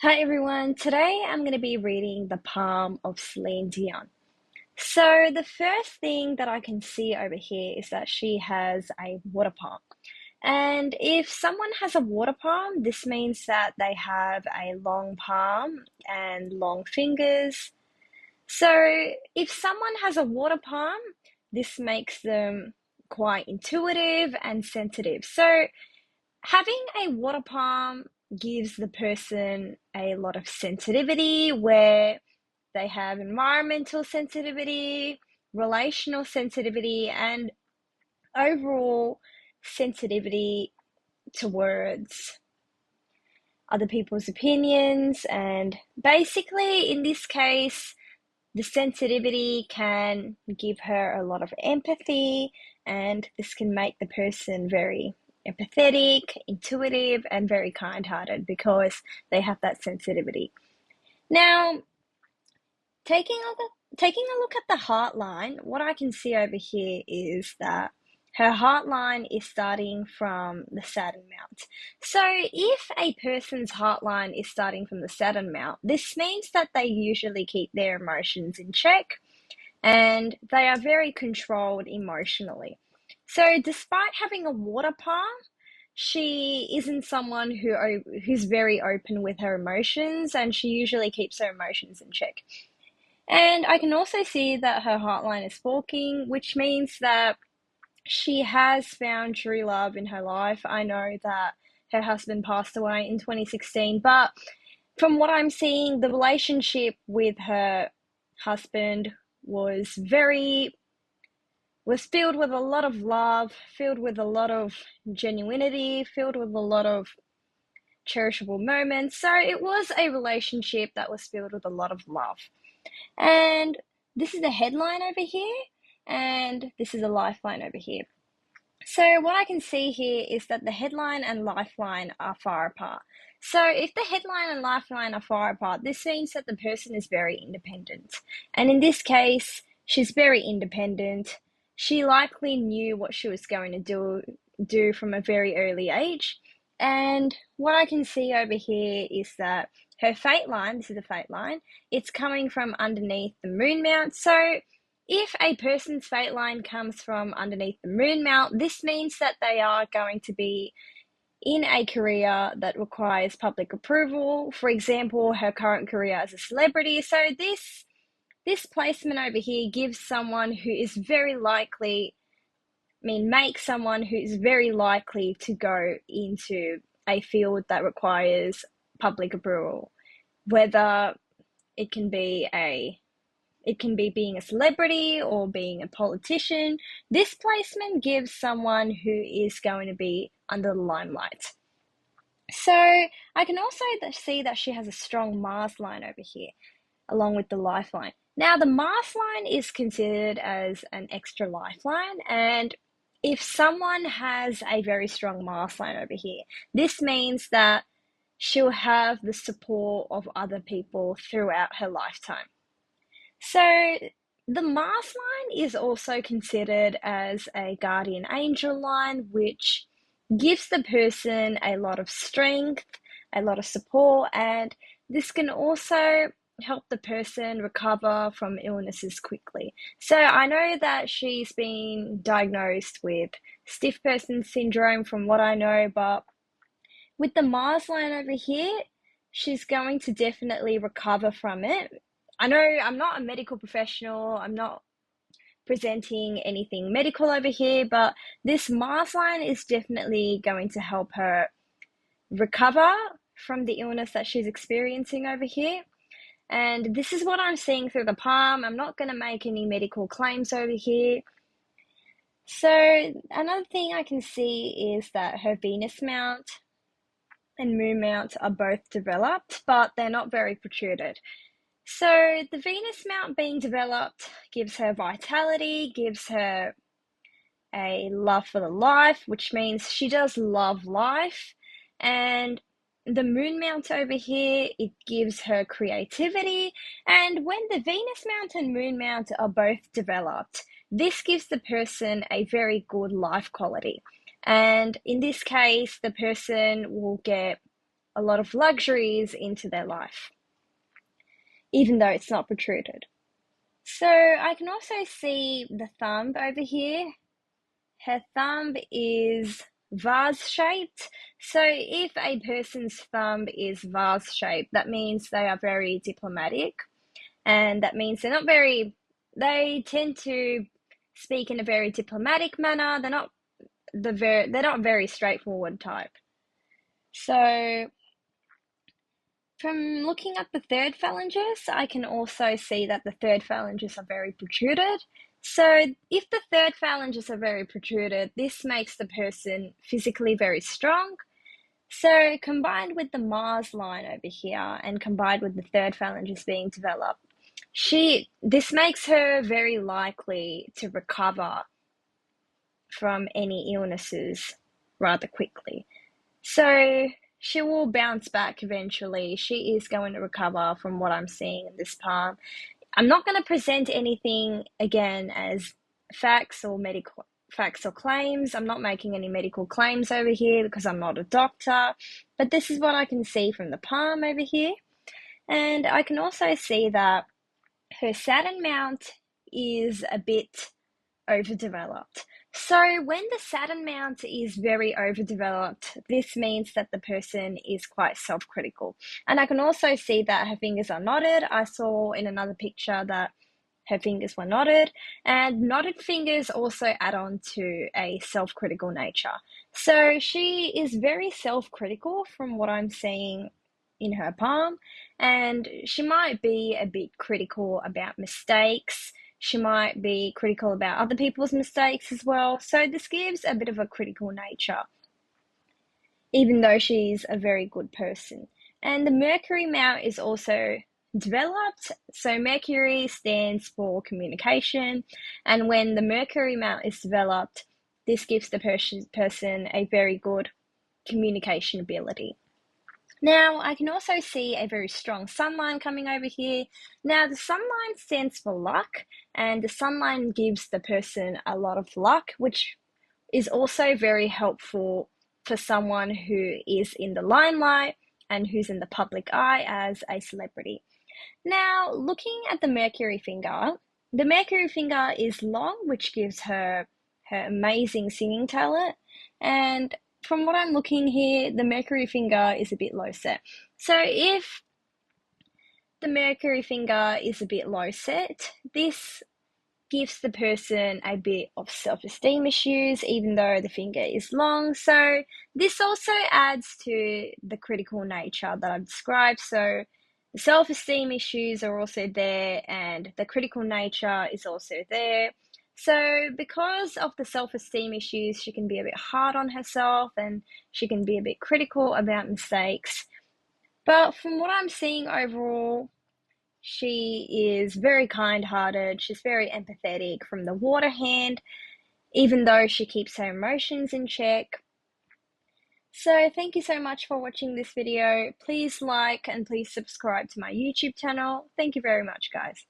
Hi everyone, today I'm going to be reading The Palm of Celine Dion. So, the first thing that I can see over here is that she has a water palm. And if someone has a water palm, this means that they have a long palm and long fingers. So, if someone has a water palm, this makes them quite intuitive and sensitive. So, having a water palm gives the person a lot of sensitivity where they have environmental sensitivity, relational sensitivity, and overall sensitivity towards other people's opinions. And basically, in this case, the sensitivity can give her a lot of empathy, and this can make the person very empathetic, intuitive, and very kind hearted because they have that sensitivity. Now, taking a look at the heart line, what I can see over here is that her heart line is starting from the Saturn mount. So if a person's heart line is starting from the Saturn mount, this means that they usually keep their emotions in check and they are very controlled emotionally. So despite having a water palm, she isn't someone who's very open with her emotions, and she usually keeps her emotions in check. And I can also see that her heartline is forking, which means that she has found true love in her life. I know that her husband passed away in 2016, but from what I'm seeing, the relationship with her husband was filled with a lot of love, filled with a lot of genuinity, filled with a lot of cherishable moments. So it was a relationship that was filled with a lot of love. And this is the headline over here, and this is a lifeline over here. So what I can see here is that the headline and lifeline are far apart. So if the headline and lifeline are far apart, this means that the person is very independent. And in this case, she's very independent. She likely knew what she was going to do from a very early age. And what I can see over here is that her fate line, this is the fate line, it's coming from underneath the moon mount. So if a person's fate line comes from underneath the moon mount, this means that they are going to be in a career that requires public approval. For example, her current career as a celebrity. So this placement over here gives someone who is very likely, makes someone who is very likely to go into a field that requires public approval, whether it can be being a celebrity or being a politician. This placement gives someone who is going to be under the limelight. So I can also see that she has a strong Mars line over here, along with the lifeline. Now, the Mars line is considered as an extra lifeline, and if someone has a very strong Mars line over here, this means that she'll have the support of other people throughout her lifetime. So the Mars line is also considered as a guardian angel line, which gives the person a lot of strength, a lot of support, and this can also help the person recover from illnesses quickly. So I know that she's been diagnosed with stiff person syndrome from what I know, but with the Mars line over here, she's going to definitely recover from it. I know I'm not a medical professional, I'm not presenting anything medical over here, but this Mars line is definitely going to help her recover from the illness that she's experiencing over here. And this is what I'm seeing through the palm. I'm not going to make any medical claims over here. So another thing I can see is that her Venus mount and moon mounts are both developed, but they're not very protruded. So the Venus mount being developed gives her vitality, gives her a love for the life, which means she does love life. And the moon mount over here, it gives her creativity. And when the Venus mount and moon mount are both developed, this gives the person a very good life quality. And in this case, the person will get a lot of luxuries into their life, even though it's not protruded. So I can also see the thumb over here. Her thumb is vase-shaped. So if a person's thumb is vase-shaped, that means they are very diplomatic, and that means they tend to speak in a very diplomatic manner. They're not very straightforward type. So from looking at the third phalanges, I can also see that the third phalanges are very protruded. So if the third phalanges are very protruded, this makes the person physically very strong. So combined with the Mars line over here and combined with the third phalanges being developed, this makes her very likely to recover from any illnesses rather quickly. So she will bounce back eventually. She is going to recover from what I'm seeing in this palm. I'm not going to present anything again as facts or claims. I'm not making any medical claims over here because I'm not a doctor, but this is what I can see from the palm over here. And I can also see that her Saturn mount is a bit overdeveloped. So when the Saturn mount is very overdeveloped, this means that the person is quite self-critical. And I can also see that her fingers are knotted. I saw in another picture that her fingers were knotted, and knotted fingers also add on to a self-critical nature. So she is very self-critical from what I'm seeing in her palm, and she might be a bit critical about mistakes. She might be critical about other people's mistakes as well. So this gives a bit of a critical nature, even though she's a very good person. And the Mercury mount is also developed. So Mercury stands for communication. And when the Mercury mount is developed, this gives the person a very good communication ability. Now, I can also see a very strong sun line coming over here. Now, the sun line stands for luck, and the sun line gives the person a lot of luck, which is also very helpful for someone who is in the limelight and who's in the public eye as a celebrity. Now, looking at the Mercury finger is long, which gives her amazing singing talent, and from what I'm looking here, the Mercury finger is a bit low set. So if the Mercury finger is a bit low set, this gives the person a bit of self-esteem issues, even though the finger is long. So this also adds to the critical nature that I've described. So the self-esteem issues are also there, and the critical nature is also there. So because of the self-esteem issues, she can be a bit hard on herself and she can be a bit critical about mistakes. But from what I'm seeing overall, she is very kind-hearted. She's very empathetic from the water hand, even though she keeps her emotions in check. So thank you so much for watching this video. Please like and please subscribe to my YouTube channel. Thank you very much, guys.